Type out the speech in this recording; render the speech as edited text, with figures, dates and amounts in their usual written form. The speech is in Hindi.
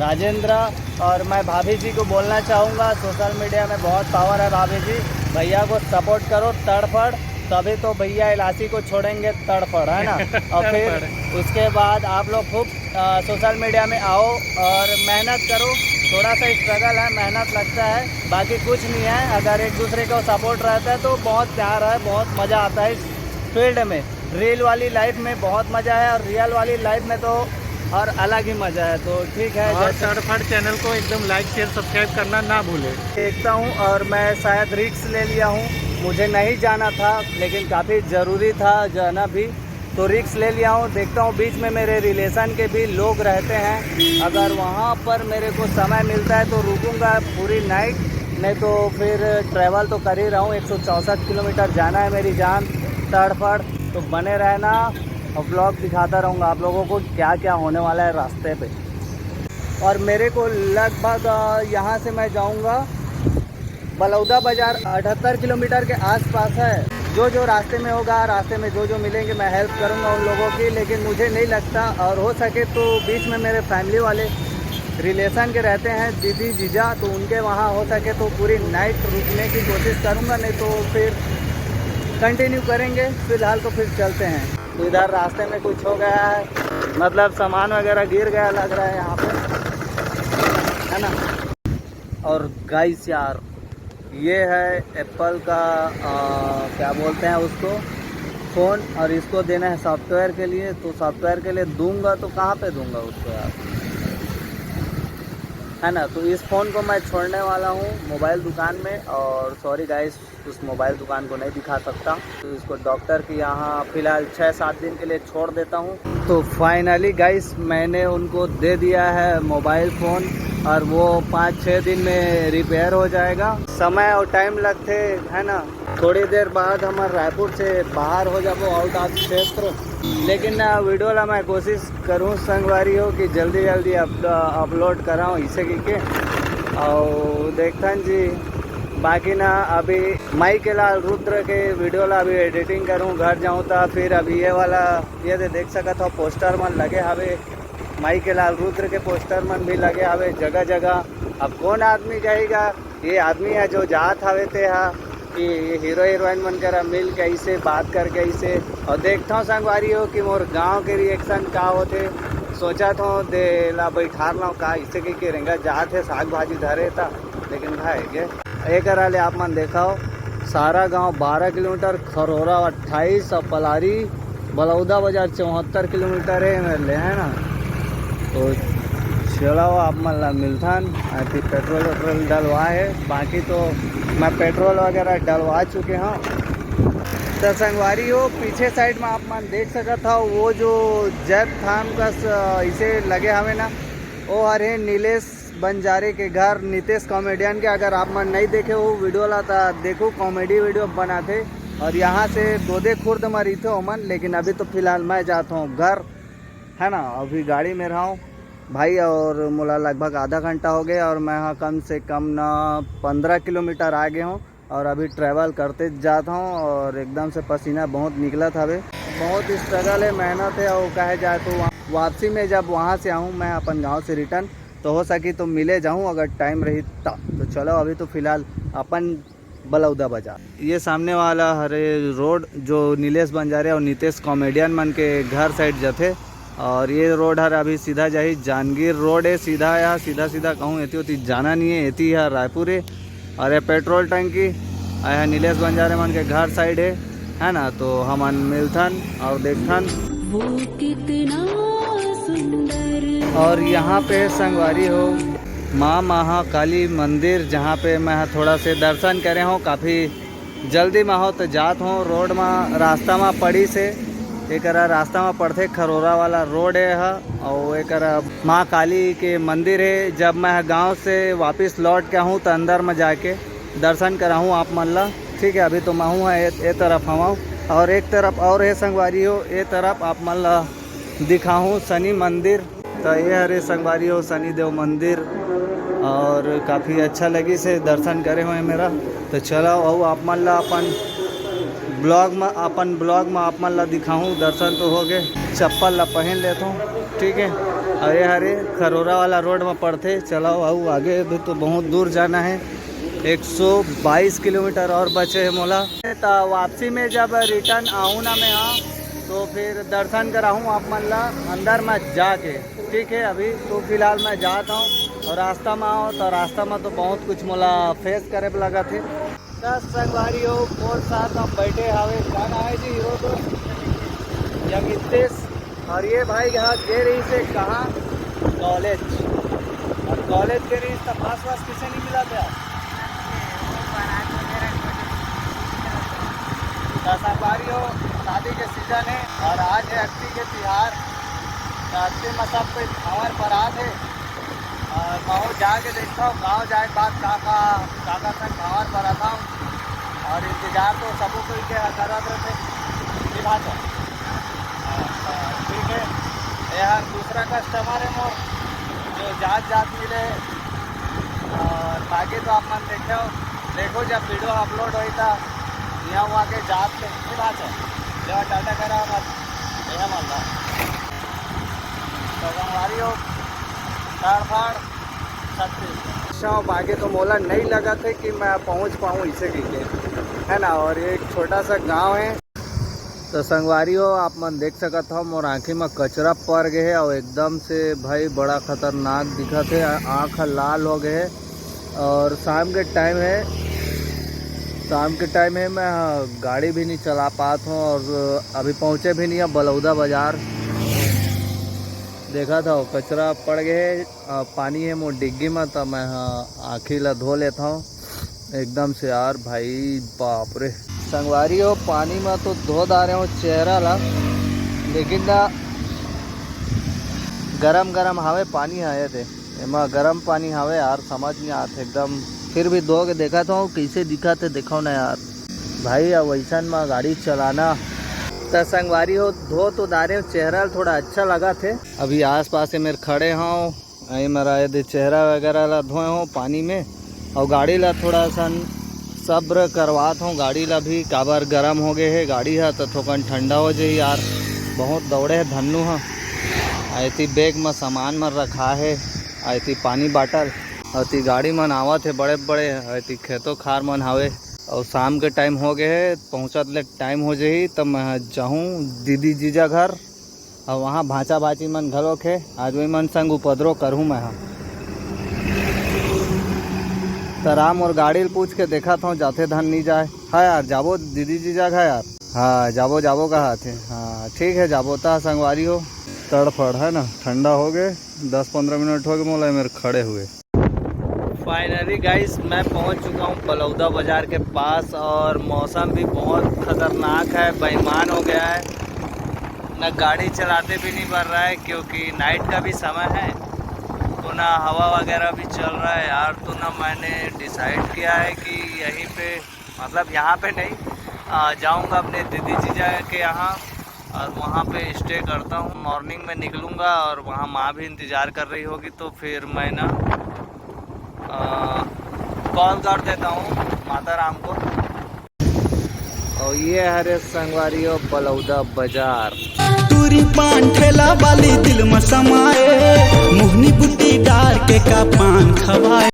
राजेंद्र। और मैं भाभी जी को बोलना चाहूँगा, सोशल मीडिया में बहुत पावर है भाभी जी, भैया को सपोर्ट करो तड़फड़, तभी तो भैया इलायची को छोड़ेंगे तड़फड़, है ना। और फिर उसके बाद आप लोग खूब सोशल मीडिया में आओ और मेहनत करो। थोड़ा सा स्ट्रगल है, मेहनत लगता है, बाकी कुछ नहीं है। अगर एक दूसरे को सपोर्ट रहता है तो बहुत प्यार है, बहुत मज़ा आता है इस फील्ड में। रियल वाली लाइफ में बहुत मज़ा है और रियल वाली लाइफ में तो और अलग ही मज़ा है। तो ठीक है, और तड़फड़ चैनल को एकदम लाइक शेयर सब्सक्राइब करना ना भूलें। देखता हूँ। और मैं शायद रिस्क ले लिया हूँ, मुझे नहीं जाना था लेकिन काफ़ी ज़रूरी था जाना भी, तो रिस्क ले लिया हूँ। देखता हूँ, बीच में मेरे रिलेशन के भी लोग रहते हैं, अगर वहाँ पर मेरे को समय मिलता है तो रुकूँगा पूरी नाइट, नहीं तो फिर ट्रैवल तो कर ही रहा हूँ। 164 किलोमीटर जाना है मेरी जान तड़फड़। तो बने रहना और ब्लॉग दिखाता रहूँगा आप लोगों को क्या क्या होने वाला है रास्ते पे। और मेरे को लगभग यहाँ से मैं जाऊँगा बलौदा बाज़ार 78 किलोमीटर के आसपास है। जो रास्ते में होगा, रास्ते में जो मिलेंगे मैं हेल्प करूँगा उन लोगों की, लेकिन मुझे नहीं लगता, और हो सके तो बीच में मेरे फैमिली वाले रिलेशन के रहते हैं, दीदी जीजा, तो उनके वहाँ हो सके तो पूरी नाइट रुकने की कोशिश करूँगा, नहीं तो फिर कंटिन्यू करेंगे। फ़िलहाल तो फिर चलते हैं। तो इधर रास्ते में कुछ हो गया है, मतलब सामान वगैरह गिर गया लग रहा है यहाँ पे, है ना। और गाइस यार, ये है एप्पल का क्या बोलते हैं उसको, फ़ोन, और इसको देना है सॉफ्टवेयर के लिए। तो सॉफ्टवेयर के लिए दूंगा तो कहाँ पे दूंगा उसको यार, है ना। तो इस फ़ोन को मैं छोड़ने वाला हूँ मोबाइल दुकान में, और सॉरी गाइस उस मोबाइल दुकान को नहीं दिखा सकता, तो इसको डॉक्टर के यहाँ फ़िलहाल 6-7 दिन के लिए छोड़ देता हूँ। तो फाइनली गाइस मैंने उनको दे दिया है मोबाइल फ़ोन, और वो 5-6 दिन में रिपेयर हो जाएगा। समय और टाइम लगते, है ना। थोड़ी देर बाद हम रायपुर से बाहर हो जाबो, आउट ऑफ क्षेत्र, लेकिन वीडियो ला मैं कोशिश करूँ संगवारी हो कि जल्दी जल्दी अपलोड कराऊँ इसे के, और देखता जी। बाकी ना अभी माई के लाल रुद्र के वीडियो ला अभी एडिटिंग करूँ, घर जाऊँ तो फिर अभी ये वाला ये देख सका था पोस्टर मन लगे हवे, माई के लाल रुद्र के पोस्टर मन भी लगे हवे जगह जगह। अब कौन आदमी जाएगा, ये आदमी है जो जात हवे ते हा कि हीरो हीरोइन मन करा मिल के ऐसे बात करके ऐसे। और देखता हूँ संगवारी हो कि मोर गांव के रिएक्शन का होते, सोचा था दे ला बैठा ला का इसे के रेंगा जाते साग भाजी धरे था, लेकिन भाई के एक ले आप मन देखाओ सारा गांव 12 किलोमीटर, खरोरा 28 और पलारी बलौदा बाजार 74 किलोमीटर है मेरे, है ना। तो चलो आप मन ला मिलथन अभी पेट्रोल वेट्रोल डलवा है, बाकी तो मैं पेट्रोल वगैरह डलवा चुके हूँ। तो संगवारी हो पीछे साइड में आप मन देख सका था वो जो जैब थान का इसे लगे हमें ना, वो हरे नीलेश बंजारे के घर, नितेश कॉमेडियन के। अगर आप मन नहीं देखे वो वीडियो ला था देखो, कॉमेडी वीडियो बनाते। और यहाँ से दोदे खुर्द में रही थे ओमन, लेकिन अभी तो फिलहाल मैं जाता हूँ घर, है ना। अभी गाड़ी में रहा हूँ भाई, और मोला लगभग आधा घंटा हो गया, और मैं यहाँ कम से कम ना 15 किलोमीटर आगे हूँ, और अभी ट्रैवल करते जाता हूँ। और एकदम से पसीना बहुत निकला था, अभी बहुत स्ट्रगल है, मेहनत है। और कहे जाए तो वापसी में जब वहाँ से आऊँ मैं अपन गांव से रिटर्न, तो हो सकी तो मिले जाऊँ अगर टाइम रही तो चलो। अभी तो फिलहाल अपन बलौदा बाजार, ये सामने वाला हरे रोड जो नीलेश बंजारे और नितेश कॉमेडियन मन के घर साइड जाते, और ये रोड हर अभी सीधा जाही जानगीर रोड है, सीधा या सीधा सीधा कहूँ एती होती जाना नहीं है, एती है रायपुर है। और ये पेट्रोल टंकी है नीलेश बंजारे मन के घर साइड है ना। तो हम मिलथन और देखथन वो कितना सुंदर। और यहाँ पे संगवारी हो माँ महाकाली मंदिर, जहाँ पे मैं थोड़ा से दर्शन करे हूँ, काफ़ी जल्दी में हो तो जात हूँ। रोड में रास्ता में पड़ी से एक रास्ता में पड़ते खरोरा वाला रोड है, और एक माँ काली के मंदिर है। जब मैं गांव से वापस लौट के हूँ तो अंदर में जाके दर्शन कराऊँ आप मन ला, ठीक है। अभी तो मैं हूँ ये तरफ हूँ, और एक तरफ और है संगवारी हो, ये तरफ आप मन ला दिखाऊँ शनि मंदिर। तो ये हरे संगवारी हो शनि देव मंदिर, और काफ़ी अच्छा लगी से दर्शन करे हुए मेरा। तो चलो और आप मन ला अपन ब्लॉग में आप मन ला दिखाऊँ, दर्शन तो हो गए। चप्पल ला पहन लेता हूँ, ठीक है। अरे अरे खरोरा वाला रोड में पड़ते चलो आओ आगे भी तो बहुत दूर जाना है। 122 किलोमीटर और बचे हैं मोला। तो वापसी में जब रिटर्न आऊँ ना मैं यहाँ तो फिर दर्शन कराऊँ आप मन ला अंदर में जाके। ठीक है, अभी तो फिलहाल मैं जाता हूँ और रास्ता में आओ तो रास्ता में तो बहुत कुछ मोला फेस करे लगा थे। 10 संगवारी हो मोर साथ हम बैठे हवे गाना है जी हीरो तो यंगितेश। और ये भाई यहाँ गे रही से कहाँ कॉलेज, और कॉलेज के रही तो पास वास किसे नहीं मिला था। संगवारी हो शादी के सीजन है और आज है अक्ति के तिहार। अक्ति में सब पे हमारे बारात है और गाँव जाके देखता हूँ। गाँव जाए बाद काका संग हमारे बराता हूँ और इंतजार तो सबको कोई के करत रहते। ये बात है, ठीक है यार। दूसरा कस्टमर है मोर जो जात मिले और बाकी तो आप मन देखो जब वीडियो अपलोड हुई था यहाँ वहाँ के जात के की बात है जब टाटा करा मत यह मान रहा तो हमारी हो फाड़ 36 बाकी तो मोला नहीं लगा था कि मैं पहुँच पाऊँ इसे के है ना। और ये एक छोटा सा गांव है तो संगवारी हो आप मन देख सकत हो मोर आँखी में कचरा पड़ गए है और एकदम से भाई बड़ा खतरनाक दिखा थे। आँख लाल हो गए है और शाम के टाइम है मैं गाड़ी भी नहीं चला पाता हूँ और अभी पहुँचे भी नहीं है बलौदा बाज़ार। देखा था कचरा पड़ गए पानी है मोर डिग्गी में तो मैं आँखी ला धो लेता हूँ एकदम से यार भाई बाप रे। संगवारी हो पानी में तो धो दा रहे हो चेहरा ला लेकिन ना गरम हवे पानी आए थे एमा गरम पानी हवे यार समझ नहीं आते एकदम। फिर भी धो के देखा था कैसे दिखा थे देखो ना यार भाई वैसन में गाड़ी चलाना। तो संगवारी हो धो तो दारे हो चेहरा थोड़ा अच्छा लगा थे। अभी आस पास मेरे खड़े हों यही मेरा यदि चेहरा वगैरह ला धोए हों पानी में और गाड़ी ला थोड़ा सा सब्र करवात हूँ। गाड़ी ला भी काबर गर्म हो गए है गाड़ी है तो थोकन ठंडा हो जाए यार। बहुत दौड़े है धन्नू है ऐसी बैग में सामान में रखा है ऐसी पानी बाटल अति गाड़ी मन आवत है बड़े बड़े ऐसी खेतों खार मन हवे और शाम के टाइम हो गए है पहुँचत ले टाइम हो जाही तब मैं जाऊँ दीदी जीजा घर और वहाँ भाचा भाची मन घलोक है आज वही मन संग उपद्रव करूँ मैं। तो राम और गाड़ी पूछ के देखा था जाते धन नहीं जाए। हाँ यार जाबो दीदी जीजा घर यार। हाँ जाबो कहा थे। हाँ ठीक है जाबो था संगवारी हो तड़फड़ है ना ठंडा हो गए 10-15 मिनट हो गए मोला मेरे खड़े हुए। फाइनली गाइस मैं पहुंच चुका हूं बलौदा बाज़ार के पास और मौसम भी बहुत ख़तरनाक है बेईमान हो गया है। ना गाड़ी चलाते भी नहीं पड़ रहा है क्योंकि नाइट का भी समय है तो ना हवा वगैरह भी चल रहा है यार। तो ना मैंने डिसाइड किया है कि यहीं पे मतलब यहाँ पे नहीं जाऊँगा अपने दीदी जीजा के यहाँ और वहाँ पे स्टे करता हूँ। मॉर्निंग में निकलूँगा और वहाँ माँ भी इंतज़ार कर रही होगी तो फिर मैं ना कॉल कर देता हूँ माता राम को। और ये हरे संगवारी हो बलौदा बाजार टूरी पान ठेला वाली दिल में समाए मोहनी बुट्टी डार के का पान खवाए।